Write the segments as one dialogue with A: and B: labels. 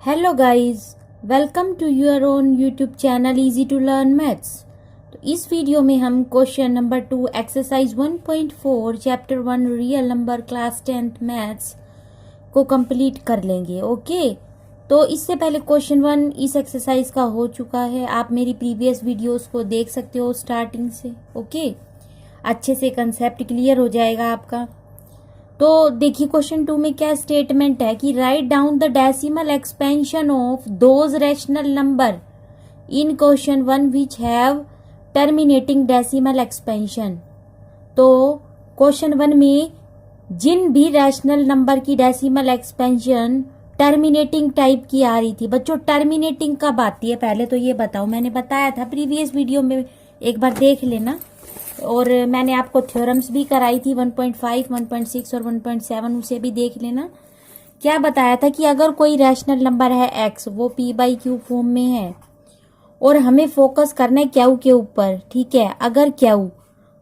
A: Hello guys, welcome to your own YouTube channel easy to learn maths. तो इस video में हम question number 2 exercise 1.4 chapter 1 real number class 10th maths को complete कर लेंगे। Okay, तो इससे पहले क्वेश्चन 1 इस एक्सरसाइज का हो चुका है। आप मेरी प्रीवियस वीडियोस को देख सकते हो स्टार्टिंग से। ओके, अच्छे से कंसेप्ट क्लियर हो जाएगा आपका। तो देखिए क्वेश्चन 2 में क्या स्टेटमेंट है कि write down the decimal expansion of those rational number in question 1 which have terminating decimal expansion. तो क्वेश्चन 1 में जिन भी रैशनल नंबर की डेसिमल एक्सपेंशन टर्मिनेटिंग टाइप की आ रही थी। बच्चों, टर्मिनेटिंग कब आती है पहले तो ये बताओ। मैंने बताया था प्रीवियस वीडियो में, एक बार देख लेना। और मैंने आपको थ्योरम्स भी कराई थी 1.5, 1.6 और 1.7, उसे भी देख लेना। क्या बताया था कि अगर कोई रैशनल नंबर है x, वो p/q फॉर्म में है और हमें फोकस करना है q के ऊपर। ठीक है, अगर q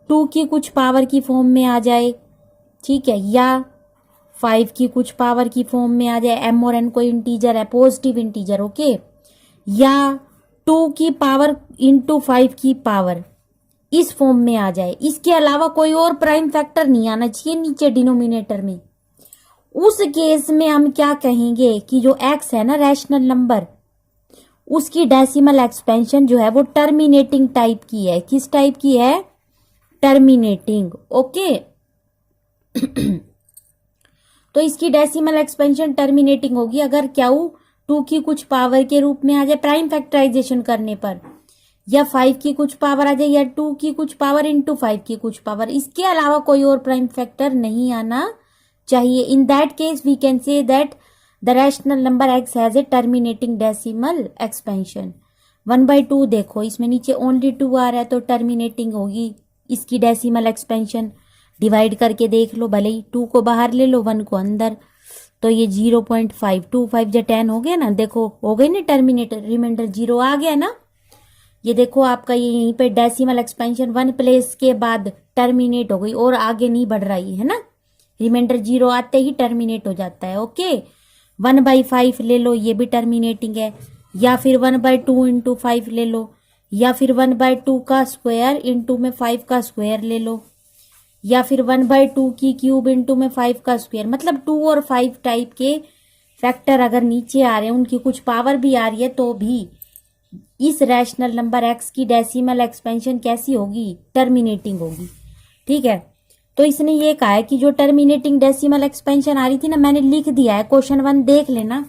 A: 2 की कुछ पावर की फॉर्म में आ जाए, ठीक है, या 5 की कुछ पावर की फॉर्म में आ जाए, m और n कोई इंटीजर है, पॉजिटिव इंटीजर, ओके, या 2 की पावर इंटू 5 की पावर इस फॉर्म में आ जाए, इसके अलावा कोई और प्राइम फैक्टर नहीं आना चाहिए नीचे डिनोमिनेटर में, उस केस में हम क्या कहेंगे कि जो x है ना रैशनल नंबर, उसकी डेसिमल एक्सपेंशन जो है वो टर्मिनेटिंग टाइप की है। किस टाइप की है? टर्मिनेटिंग। ओके तो इसकी डेसिमल एक्सपेंशन टर्मिनेटिंग होगी अगर क्या 2 की कुछ पावर के रूप में आ जाए प्राइम फैक्टराइजेशन करने पर, या 5 की कुछ पावर आ जाए, या 2 की कुछ पावर इंटू 5 की कुछ पावर, इसके अलावा कोई और प्राइम फैक्टर नहीं आना चाहिए। In that case we can say that the rational number x has a terminating decimal expansion. 1/2 देखो, इसमें नीचे ओनली 2 आ रहा है तो टर्मिनेटिंग होगी इसकी डेसिमल एक्सपेंशन। डिवाइड करके देख लो, भले ही 2 को बाहर ले लो 1 को अंदर, तो ये 0.5, 2 5 जा 10 हो गया ना। देखो हो गई ना टर्मिनेटर, रिमाइंडर 0 आ गया ना। ये देखो आपका ये यहीं पे डेसिमल एक्सपेंशन 1 प्लेस के बाद टर्मिनेट हो गई और आगे नहीं बढ़ रही है ना। रिमाइंडर 0 आते ही टर्मिनेट हो जाता है। ओके, 1/5 ले लो, ये भी टर्मिनेटिंग है, या फिर 1/2 इंटू 5 ले लो, या फिर 1/2 का स्क्वायर इंटू में 5 का स्क्वायर ले लो, या फिर 1/2 की क्यूब इंटू में 5 का स्क्वायर। मतलब 2 और 5 टाइप के फैक्टर अगर नीचे आ रहे हैं, उनकी कुछ पावर भी आ रही है, तो भी इस रैशनल नंबर x की डेसिमल एक्सपेंशन कैसी होगी? टर्मिनेटिंग होगी। ठीक है, तो इसने ये कहा है कि जो टर्मिनेटिंग डेसिमल एक्सपेंशन आ रही थी ना, मैंने लिख दिया है, क्वेश्चन 1 देख लेना।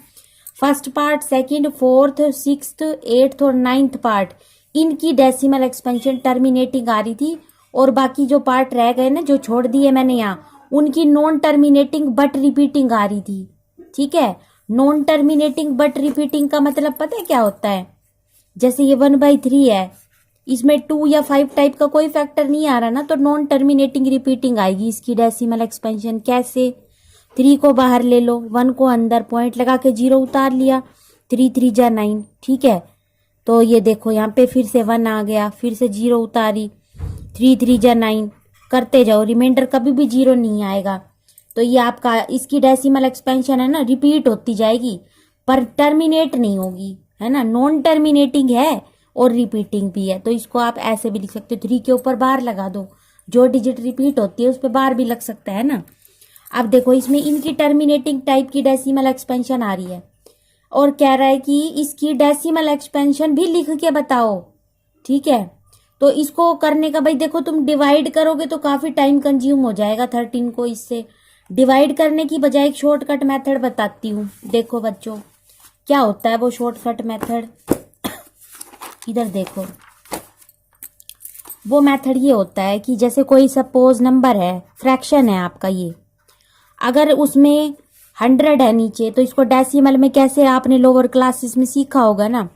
A: First part, second, fourth, 6th, 8th और 9th पार्ट, इनकी डेसिमल एक्सपेंशन टर्मिनेटिंग आ रही थी, और बाकी जो पार्ट रह गए ना, जो छोड़ दिए मैंने यहाँ, उनकी नॉन टर्मिनेटिंग बट रिपीटिंग आ रही थी। ठीक है, नॉन टर्मिनेटिंग बट रिपीटिंग का मतलब पता है क्या होता है? जैसे ये 1/3 है, इसमें 2 या 5 टाइप का कोई फैक्टर नहीं आ रहा ना, तो नॉन टर्मिनेटिंग रिपीटिंग आएगी इसकी डेसिमल एक्सपेंशन। कैसे? 3 को बाहर ले लो, 1 को अंदर, पॉइंट लगा के 0 उतार लिया, 3 3 जा 9। ठीक है, तो ये देखो यहाँ पे फिर से 1 आ गया, फिर से 0 उतारी, 3 3 जा 9, करते जाओ, रिमाइंडर कभी भी 0 नहीं आएगा। तो ये आपका इसकी डेसिमल एक्सपेंशन है ना, रिपीट होती जाएगी पर टर्मिनेट नहीं होगी, है ना। नॉन टर्मिनेटिंग है और रिपीटिंग भी है, तो इसको आप ऐसे भी लिख सकते हो, 3 के ऊपर बार लगा दो, जो डिजिट रिपीट होती है उस पर बार भी लग सकता है ना। अब देखो इसमें इनकी टर्मिनेटिंग टाइप की डेसिमल एक्सपेंशन आ रही है, और कह रहा है कि इसकी डेसिमल एक्सपेंशन भी लिख के बताओ। ठीक है, तो इसको करने का भाई देखो, तुम डिवाइड करोगे तो काफी टाइम कंज्यूम हो जाएगा 13 को। इससे डिवाइड करने की बजाय एक शॉर्टकट मेथड बताती हूँ। देखो बच्चों क्या होता है वो शॉर्टकट मेथड, इधर देखो। वो मेथड ये होता है कि जैसे कोई सपोज नंबर है, फ्रैक्शन है आपका ये, अगर उसमें 100 है नीचे, तो इसको डेसिमल में कैसे आपने लोअर क्लासेस में सीखा होगा ना,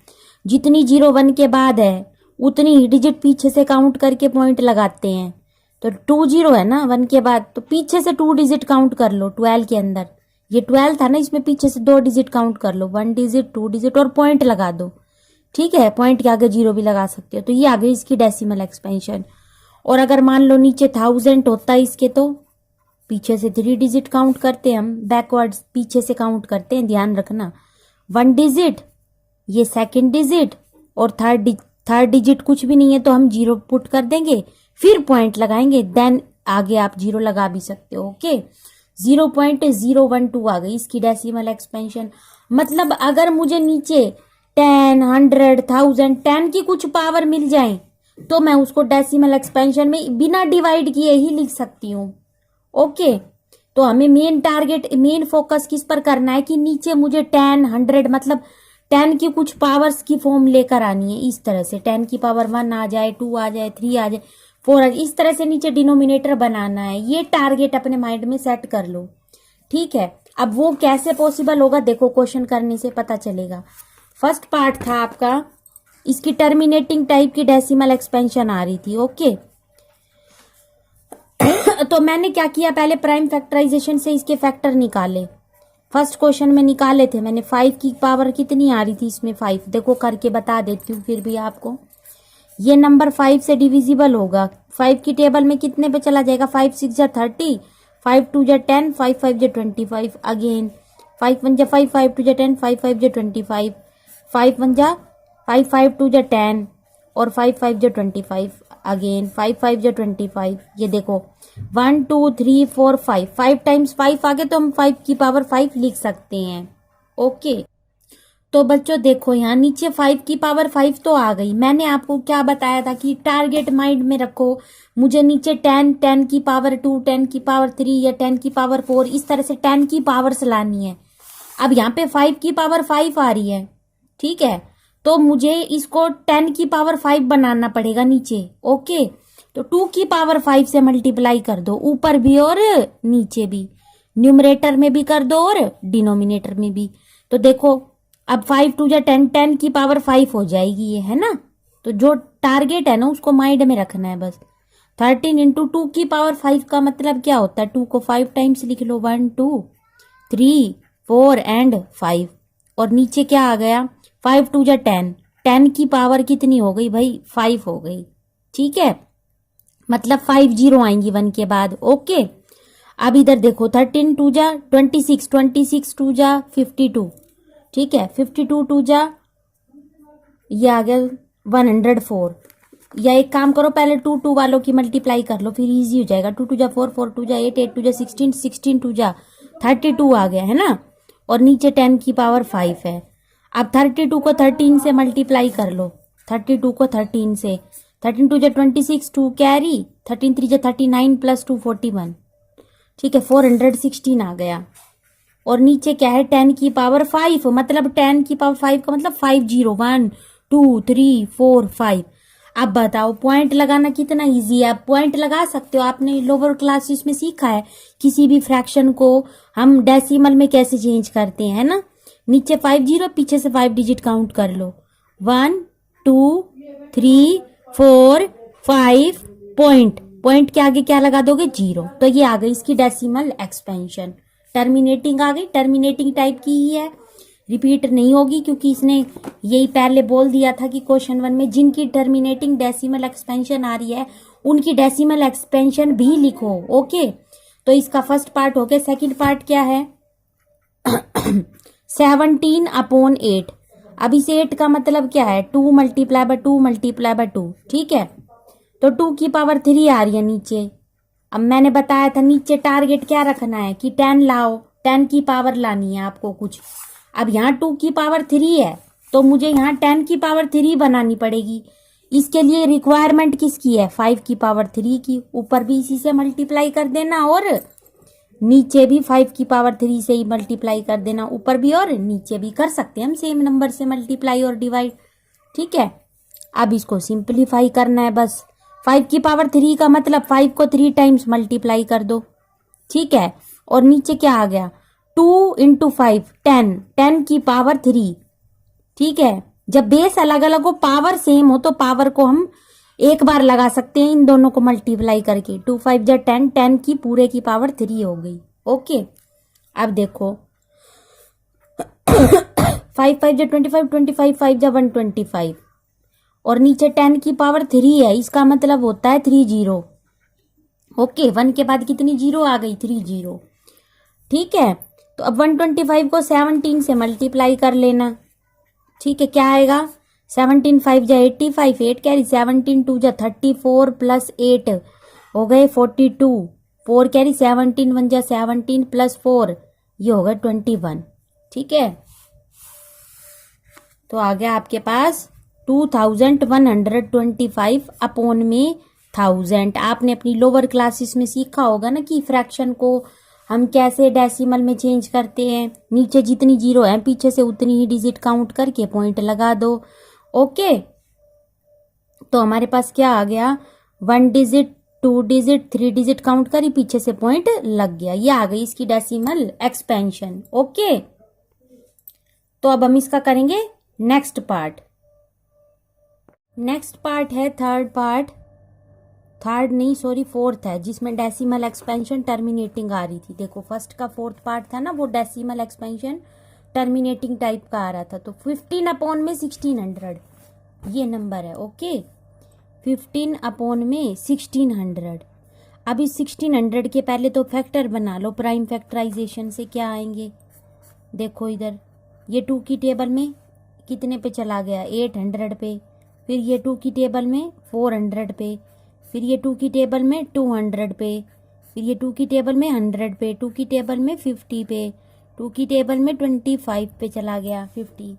A: जितनी 0 1 के बाद है उतनी ही डिजिट पीछे से काउंट करके पॉइंट लगाते हैं। तो 2 0 है ना 1 के बाद, तो पीछे से 2 डिजिट काउंट कर लो 12 के अंदर। ये 12 था ना, इसमें पीछे से 2 डिजिट काउंट कर लो, 1 डिजिट, 2 डिजिट और पॉइंट लगा दो। ठीक है, पॉइंट के आगे 0 भी लगा सकते हो। तो ये आ गई इसकी डेसिमल एक्सपेंशन। और अगर मान लो नीचे 1000 होता है इसके, तो पीछे से 3 डिजिट काउंट करते हैं हम, बैकवर्ड्स पीछे से काउंट करते हैं, ध्यान रखना। 1 डिजिट, ये सेकंड डिजिट, और थर्ड डिजिट कुछ भी नहीं है तो हम 0 पुट कर देंगे, फिर पॉइंट लगाएंगे, देन आगे आप 0 लगा भी सकते हो। ओके, 0.012 आ गई इसकी डेसिमल एक्सपेंशन। मतलब अगर मुझे नीचे 10, 100, 1000, 10 की कुछ पावर मिल जाए तो मैं उसको डेसिमल एक्सपेंशन में बिना डिवाइड किए ही लिख सकती हूँ। ओके, तो हमें मेन टारगेट, मेन फोकस किस पर करना है कि नीचे मुझे 10, 100 मतलब 10 की कुछ पावर्स की फॉर्म लेकर आनी है। इस तरह से 10 की पावर 1 आ जाए, 2 आ जाए, 3 आ जाए, 4 आ जाए, इस तरह से नीचे डिनोमिनेटर बनाना है। ये टारगेट अपने माइंड में सेट कर लो, ठीक है। अब वो कैसे पॉसिबल होगा देखो, क्वेश्चन करने से पता चलेगा। फर्स्ट पार्ट था आपका, इसकी टर्मिनेटिंग टाइप की डेसिमल एक्सपेंशन आ रही थी। ओके, तो मैंने क्या किया, पहले प्राइम फैक्टराइजेशन से इसके फैक्टर निकाले। फर्स्ट क्वेश्चन में निकाले थे मैंने। 5 की पावर कितनी आ रही थी इसमें, 5। देखो करके बता देती हूँ फिर भी आपको। ये नंबर 5 से डिविजिबल होगा। 5 की टेबल में कितने पे चला जाएगा, 5 6 जा 30, 5 2 जा 10, 5 5 जा 25, अगेन 5 1 जा 5, 5 2 जा 10, 5 5 जा 25, 5 1 जा 5 5 2 जा 10, और 5 5 जा 25, अगेन 5 5 जा 25। ये देखो 1 2 3 4 5, 5 टाइम्स 5 आगे तो हम 5 की पावर 5 लिख सकते हैं। ओके, तो बच्चों देखो यहाँ नीचे 5 की पावर 5 तो आ गई। मैंने आपको क्या बताया था कि टारगेट माइंड में रखो, मुझे नीचे 10, 10 की पावर 2, 10 की पावर 3 या 10 की पावर 4, इस तरह से 10 की पावर्स लानी है। अब यहाँ पे 5 की पावर 5 आ रही है, ठीक है, तो मुझे इसको 10 की पावर 5 बनाना पड़ेगा नीचे। ओके, तो 2 की पावर 5 से मल्टीप्लाई कर दो, ऊपर भी और नीचे भी, न्यूमरेटर में भी कर दो और डिनोमिनेटर में भी। तो देखो अब 5 2 जा 10, 10 की पावर 5 हो जाएगी ये, है ना। तो जो टारगेट है ना उसको माइंड में रखना है बस। 13 इंटू 2 की पावर 5 का मतलब क्या होता है, 2 को 5 टाइम्स लिख लो, 1 2 3 4 एंड 5, और नीचे क्या आ गया, 5 2 जा 10, 10 की पावर कितनी हो गई भाई, 5 हो गई, ठीक है, मतलब 5 0 आएंगी 1 के बाद। ओके, अब इधर देखो 13 2 जा 26, 26 2 जा 52, ठीक है, 52 2 जा ये आ गया 104। या एक काम करो, पहले 2 2 वालों की मल्टीप्लाई कर लो, फिर इजी हो जाएगा। 2 2 जा 4, 4 2 जा 8, 8 2 जा 16, 16 2 जा 32 आ गया, है ना, और नीचे 10 की पावर 5 है। अब 32 को 13 से मल्टीप्लाई कर लो, 32 को 13 से, 13 2 जा 26, 2 कैरी, 13 3 जा 39 प्लस 2 41, ठीक है, 416 आ गया। और नीचे क्या है, 10 की पावर 5, मतलब 10 की पावर 5 का मतलब 5 0, 1 2 3 4 5। अब बताओ पॉइंट लगाना कितना इजी है। आप पॉइंट लगा सकते हो, आपने लोअर क्लासेस में सीखा है किसी भी फ्रैक्शन को हम डेसिमल में कैसे चेंज करते हैं, है ना। नीचे 5 0, पीछे से 5 डिजिट काउंट कर लो, 1 2 3 4 5, पॉइंट, पॉइंट के आगे क्या लगा दोगे, 0। तो ये आ गई इसकी डेसिमल एक्सपेंशन। टर्मिनेटिंग आ गई, टर्मिनेटिंग टाइप की ही है, रिपीट नहीं होगी क्योंकि इसने यही पहले बोल दिया था कि क्वेश्चन 1 में जिनकी टर्मिनेटिंग डेसिमल एक्सपेंशन आ रही है उनकी डेसिमल एक्सपेंशन भी लिखो। ओके, तो इसका फर्स्ट पार्ट हो गया। सेकंड पार्ट क्या है, 17/8। अब इस 8 का मतलब क्या है, 2 मल्टीप्लाई बाय 2 मल्टीप्लाई बाय 2, ठीक है, तो 2 की पावर 3 आ रही है नीचे। अब मैंने बताया था नीचे टारगेट क्या रखना है कि 10 लाओ, 10 की पावर लानी है आपको कुछ। अब यहाँ 2 की पावर 3 है तो मुझे यहाँ 10 की पावर 3 बनानी पड़ेगी। इसके लिए रिक्वायरमेंट किसकी है, 5 की पावर 3 की। ऊपर भी इसी से मल्टीप्लाई कर देना और नीचे भी 5 की पावर 3 से ही मल्टीप्लाई कर देना, ऊपर भी और नीचे भी कर सकते हैं हम सेम नंबर से मल्टीप्लाई और डिवाइड, ठीक है। अब इसको सिंप्लीफाई करना है बस। 5 की पावर 3 का मतलब 5 को 3 टाइम्स मल्टीप्लाई कर दो, ठीक है, और नीचे क्या आ गया, 2 इंटू 5 10, 10 की पावर 3, ठीक है। जब बेस अलग अलग हो पावर सेम हो तो पावर को हम एक बार लगा सकते हैं इन दोनों को मल्टीप्लाई करके। 2 5 जा 10, 10 की पूरे की पावर 3 हो गई। ओके, अब देखो 5 5 जा 25, 25 5 जा 125, और नीचे 10 की पावर 3 है, इसका मतलब होता है 3 0। ओके, 1 के बाद कितनी 0 आ गई, 3 0, ठीक है। तो अब 125 को 17 से मल्टीप्लाई कर लेना। ठीक है, क्या आएगा? 17 5 जा 85, 8 कैरी, 17 2 जा 34 प्लस 8 हो गए 42, 4 कैरी, 17 1 जा 17 प्लस 4 ये हो गए 21। ठीक है, तो आ गया आपके पास 2125 अपॉन में 1000। आपने अपनी लोअर क्लासेस में सीखा होगा ना कि फ्रैक्शन को हम कैसे डेसिमल में चेंज करते हैं। नीचे जितनी जीरो है पीछे से उतनी ही डिजिट काउंट करके पॉइंट लगा दो। ओके, तो हमारे पास क्या आ गया? 1 डिजिट, 2 डिजिट, 3 डिजिट काउंट करी, पीछे से पॉइंट लग गया। ये आ गई इसकी डेसिमल एक्सपेंशन। ओके, तो अब हम इसका करेंगे नेक्स्ट पार्ट। नेक्स्ट पार्ट है फोर्थ है, जिसमें डेसिमल एक्सपेंशन टर्मिनेटिंग आ रही थी। देखो फर्स्ट का फोर्थ पार्ट था ना, वो डेसिमल एक्सपेंशन टर्मिनेटिंग टाइप का आ रहा था। तो 15 अपॉन में 1600 ये नंबर है। ओके, 15 अपॉन में 1600। अब इस 1600 के पहले तो फैक्टर बना लो। प्राइम फैक्टराइजेशन से क्या आएंगे? देखो इधर ये 2 की टेबल में कितने पे चला गया? 800 पे। फिर ये 2 की टेबल में 400 पे। फिर ये 2 की टेबल में 200 पे। फिर ये 2 की टेबल में 100 पे। 2 की टेबल में 50 पे। 2 की टेबल में 25 पे चला गया 50।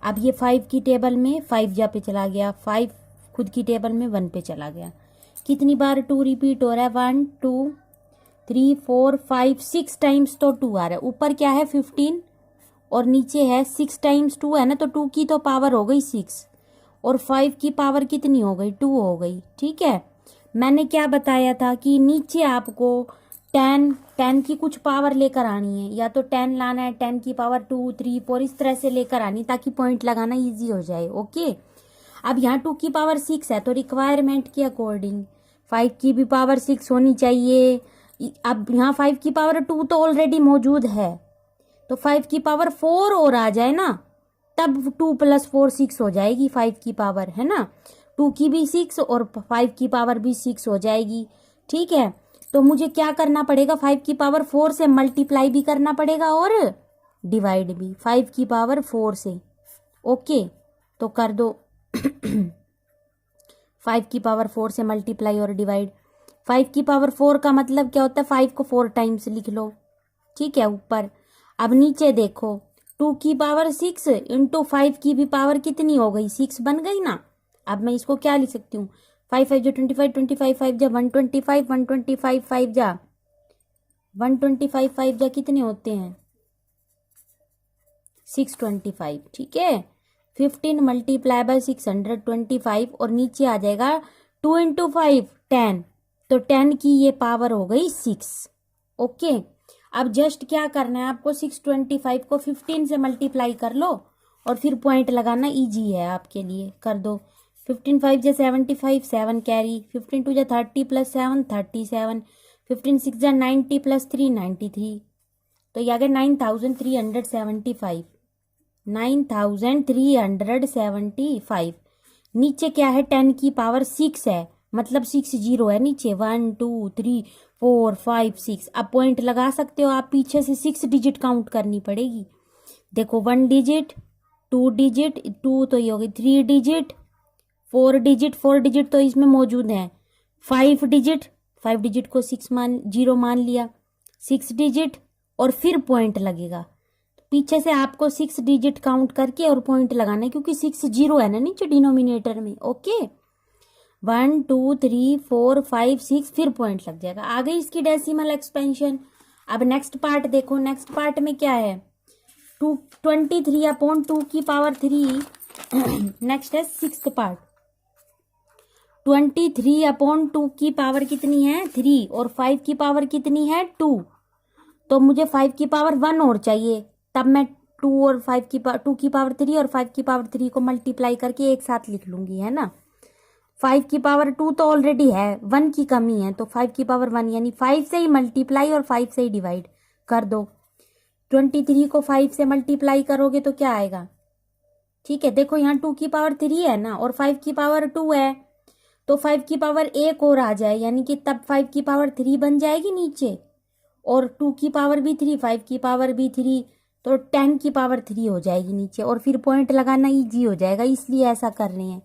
A: अब ये 5 की टेबल में 5 जा पे चला गया। 5 खुद की टेबल में 1 पे चला गया। कितनी बार 2 रिपीट हो रहा है? 1 2 3 4 5 6 टाइम्स तो 2 आ रहा है। ऊपर क्या है? 15 और नीचे है 6 टाइम्स 2 है ना, तो 2 की तो पावर हो गई 6 और 5 की पावर कितनी हो गई? 2 हो गई। ठीक है, मैंने क्या बताया था कि नीचे आपको 10 की कुछ पावर लेकर आनी है, या तो 10 लाना है, 10 की पावर 2 3 4 इस तरह से लेकर आनी, ताकि पॉइंट लगाना इजी हो जाए। ओके, अब यहाँ 2 की पावर 6 है, तो रिक्वायरमेंट के अकॉर्डिंग 5 की भी पावर 6 होनी चाहिए। अब यहाँ 5 की पावर 2 तो ऑलरेडी मौजूद है, तो 5 की पावर 4 और आ जाए ना, तब 2 + 4 6 हो जाएगी 5 की पावर, है ना। 2 की भी 6 और 5 की पावर भी 6 हो जाएगी। ठीक है, तो मुझे क्या करना पड़ेगा? 5 की पावर 4 से मल्टीप्लाई भी करना पड़ेगा और डिवाइड भी 5 की पावर 4 से। ओके, तो कर दो 5 की पावर 4 से मल्टीप्लाई और डिवाइड। 5 की पावर 4 का मतलब क्या होता है? 5 को 4 टाइम्स लिख लो। ठीक है, ऊपर। अब नीचे देखो 2 की पावर 6 इंटू 5 की भी पावर कितनी हो गई? 6 बन गई ना। अब मैं इसको क्या लिख सकती हूँ? 5 5 जो 25 25 5 जा 125 125 5 जा 125 5 जा कितने होते हैं? 625। ठीक है, 15 मल्टीप्लाई बाय 625 और नीचे आ जाएगा 2 इंटू 5 10, तो 10 की ये पावर हो गई 6। ओके, अब जस्ट क्या करना है आपको? 625 को 15 से मल्टीप्लाई कर लो और फिर पॉइंट लगाना इजी है आपके लिए। कर दो 15 5 जा 75 7 कैरी, 15 2 जा 30 प्लस 7 37, 15 6 जा 90 प्लस 3 93, तो ये आ गया 9375। 9375। नीचे क्या है? 10 की पावर 6 है, मतलब 6 जीरो है नीचे। 1 2 3 4 5 6। अब पॉइंट लगा सकते हो आप, पीछे से 6 डिजिट काउंट करनी पड़ेगी। देखो 1 डिजिट, 2 डिजिट, 2 तो ये हो गई, 3 डिजिट, 4 डिजिट, 4 डिजिट तो इसमें मौजूद है। 5 डिजिट, 5 डिजिट को 6 जीरो मान लिया, 6 डिजिट और फिर पॉइंट लगेगा। पीछे से आपको 6 डिजिट काउंट करके और पॉइंट लगाना है, क्योंकि 6 जीरो है ना नीचे डिनोमिनेटर में। ओके, 1 2 3 4 5 6 फिर पॉइंट लग जाएगा। आ गई इसकी डेसिमल एक्सपेंशन। अब नेक्स्ट पार्ट देखो, नेक्स्ट पार्ट में क्या है? 23 अपॉन 2 की पावर 3। नेक्स्ट है सिक्स्थ पार्ट। 23 अपॉन 2 की पावर कितनी है? 3 और 5 की पावर कितनी है? 2। तो मुझे 5 की पावर 1 और चाहिए, तब मैं 2 और 5 की 2 की पावर 3 और 5 की पावर 3 को मल्टीप्लाई करके एक साथ लिख लूंगी, है ना। 5 की पावर 2 तो ऑलरेडी है, 1 की कमी है, तो 5 की पावर 1 यानी 5 से ही मल्टीप्लाई और 5 से ही डिवाइड कर दो। 23 को 5 से मल्टीप्लाई करोगे तो क्या आएगा? ठीक है, देखो यहाँ 2 की पावर 3 है ना और 5 की पावर 2 है, तो 5 की पावर 1 और आ जाए, यानी कि तब 5 की पावर 3 बन जाएगी नीचे, और 2 की पावर भी 3, 5 की पावर भी 3, तो 10 की पावर 3 हो जाएगी नीचे, और फिर पॉइंट लगाना ईजी हो जाएगा, इसलिए ऐसा कर रहे हैं।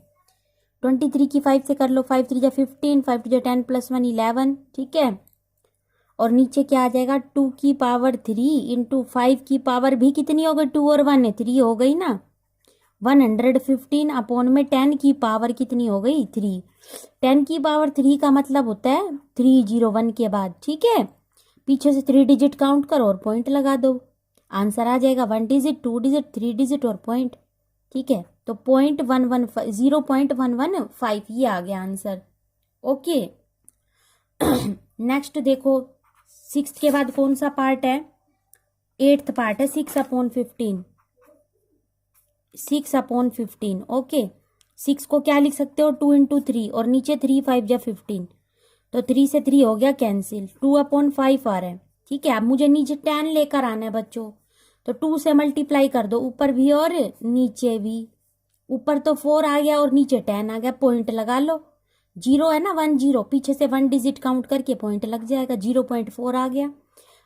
A: 23 की 5 से कर लो, 5 3 जा 15, 5 2 जा 10 + 1 11, ठीक है। और नीचे क्या आ जाएगा, 2 की पावर 3 इंटू 5 की पावर भी कितनी हो गई, 2 और 1 है 3 हो गई ना, 115 अपॉन में 10 की पावर कितनी हो गई 3। 10 की पावर 3 का मतलब होता है 301 के बाद, ठीक है। पीछे से 3 डिजिट काउंट करो और पॉइंट लगा दो, आंसर आ जाएगा 1 डिजिट, 2 डिजिट, 3 डिजिट और पॉइंट, ठीक है। तो 0.115 ये आ गया आंसर। ओके नेक्स्ट देखो, 6 के बाद कौन सा पार्ट है, 8th पार्ट है, 6/15, 6/15। ओके 6 को क्या लिख सकते हो, 2 × 3, और नीचे 3 5 जा 15, तो 3 से 3 हो गया कैंसिल, 2/5 आ रहा है, ठीक है। अब मुझे नीचे 10 लेकर आना है बच्चों, तो 2 से मल्टीप्लाई कर दो, ऊपर भी और नीचे भी, ऊपर तो 4 आ गया और नीचे 10 आ गया, पॉइंट लगा लो, 0 है ना, 1 0, पीछे से 1 डिजिट काउंट करके पॉइंट लग जाएगा, 0.4 आ गया।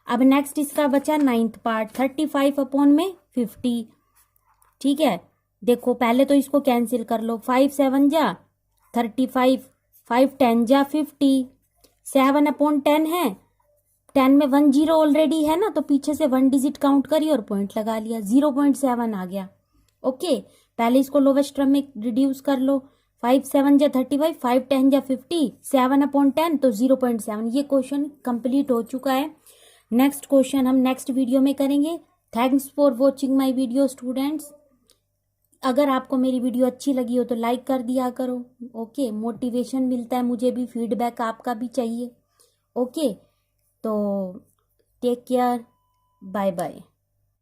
A: अब नेक्स्ट इसका बचा 9th पार्ट, 35/50, ठीक है। देखो पहले तो इसको कैंसिल कर लो, 5 7 जा 35, 5 10 जा 50, 7/10 है, 10 में 1 0 ऑलरेडी है ना, तो पीछे से 1 डिजिट काउंट करी और पॉइंट लगा लिया, 0.7 आ गया। ओके पहले इसको लोवेस्ट टर्म में रिड्यूस कर लो, 5 7 जा 35, 5 10 जा 50, 7/10 तो 0.7। ये क्वेश्चन कंप्लीट हो चुका है। नेक्स्ट क्वेश्चन हम नेक्स्ट वीडियो में करेंगे। Thanks for watching my video students. अगर आपको मेरी वीडियो अच्छी लगी हो तो लाइक कर दिया करो, ओके। मोटिवेशन मिलता है, मुझे भी फीडबैक आपका भी चाहिए, ओके। तो टेक केयर, बाय बाय।